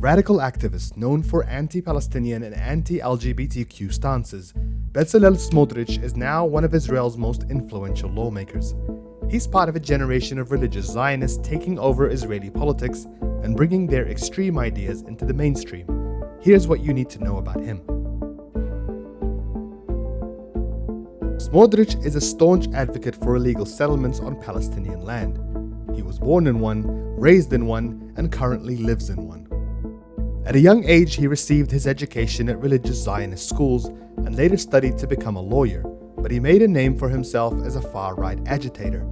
radical activist known for anti-Palestinian and anti-LGBTQ stances, Bezalel Smotrich is now one of Israel's most influential lawmakers. He's part of a generation of religious Zionists taking over Israeli politics and bringing their extreme ideas into the mainstream. Here's what you need to know about him. Smotrich is a staunch advocate for illegal settlements on Palestinian land. He was born in one, raised in one, and currently lives in one. At a young age, he received his education at religious Zionist schools and later studied to become a lawyer, but he made a name for himself as a far-right agitator.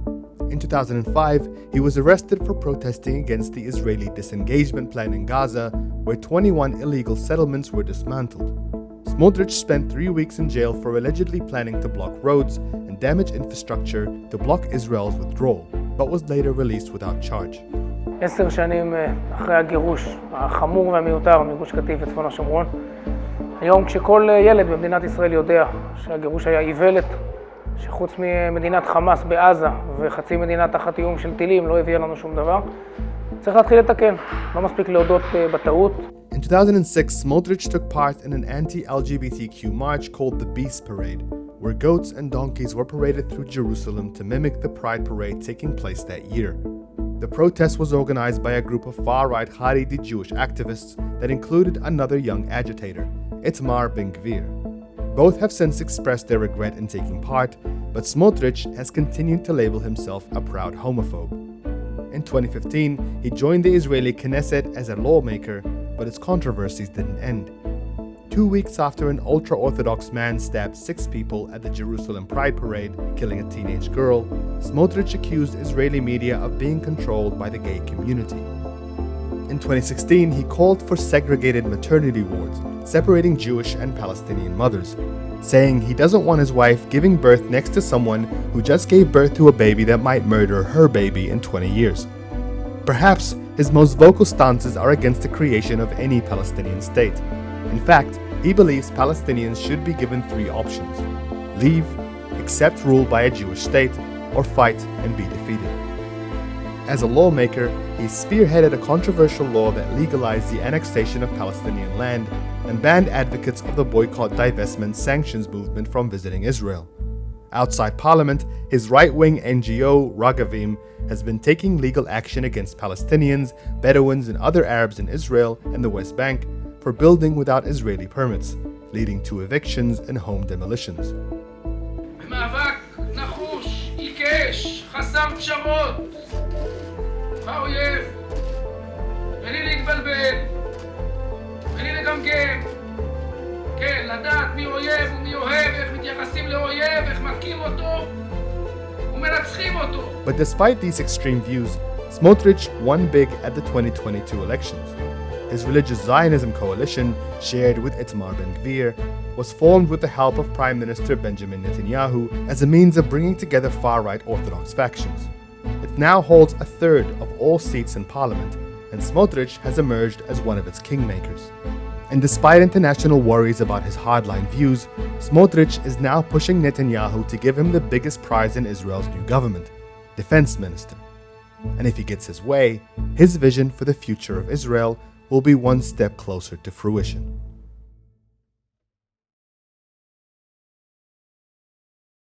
In 2005, he was arrested for protesting against the Israeli disengagement plan in Gaza, where 21 illegal settlements were dismantled. Smotrich spent 3 weeks in jail for allegedly planning to block roads and damage infrastructure to block Israel's withdrawal, but was later released without charge. 10 שנים אחרי הגירוש החמור והמיותר מגוש קטיף וצפון השומרון, היום כשכל ילד במדינת ישראל יודע שהגירוש היה איוולת, שחוץ ממדינת חמאס בעזה וחצי מדינה תחת איום של טילים לא הביא לנו שום דבר, צריך להתחיל לתקן, לא מספיק להודות בטעות. In 2006, Smotrich took part in an anti-LGBTQ march called the Beast Parade, where goats and donkeys were paraded through Jerusalem to mimic the Pride Parade taking place that year. The protest was organized by a group of far-right Haredi Jewish activists that included another young agitator, Itamar Ben-Gvir. Both have since expressed their regret in taking part, but Smotrich has continued to label himself a proud homophobe. In 2015, he joined the Israeli Knesset as a lawmaker, but its controversies didn't end. 2 weeks after an ultra-Orthodox man stabbed 6 people at the Jerusalem Pride Parade, killing a teenage girl, Smotrich accused Israeli media of being controlled by the gay community. In 2016, he called for segregated maternity wards, separating Jewish and Palestinian mothers, saying he doesn't want his wife giving birth next to someone who just gave birth to a baby that might murder her baby in 20 years. Perhaps his most vocal stances are against the creation of any Palestinian state. In fact, he believes Palestinians should be given 3 options: leave, accept rule by a Jewish state, or fight and be defeated. As a lawmaker, he spearheaded a controversial law that legalized the annexation of Palestinian land and banned advocates of the boycott, divestment, sanctions movement from visiting Israel. Outside parliament, his right-wing NGO, Ragavim, has been taking legal action against Palestinians, Bedouins, and other Arabs in Israel and the West Bank for building without Israeli permits, leading to evictions and home demolitions. במאבק נחוש, עיקש, חסר פשרות, האויב, בלי להתבלבל, בלי לגמגם, כן, לדעת מי אויב ומי אוהב, איך מתייחסים לאויב, איך מכים אותו ומנצחים אותו. But despite these extreme views, Smotrich won big at the 2022 elections. His Religious Zionism coalition, shared with Itamar Ben-Gvir, was formed with the help of Prime Minister Benjamin Netanyahu as a means of bringing together far-right Orthodox factions. It now holds a third of all seats in parliament, and Smotrich has emerged as one of its kingmakers. And despite international worries about his hardline views, Smotrich is now pushing Netanyahu to give him the biggest prize in Israel's new government, Defense Minister. And if he gets his way, his vision for the future of Israel will be one step closer to fruition.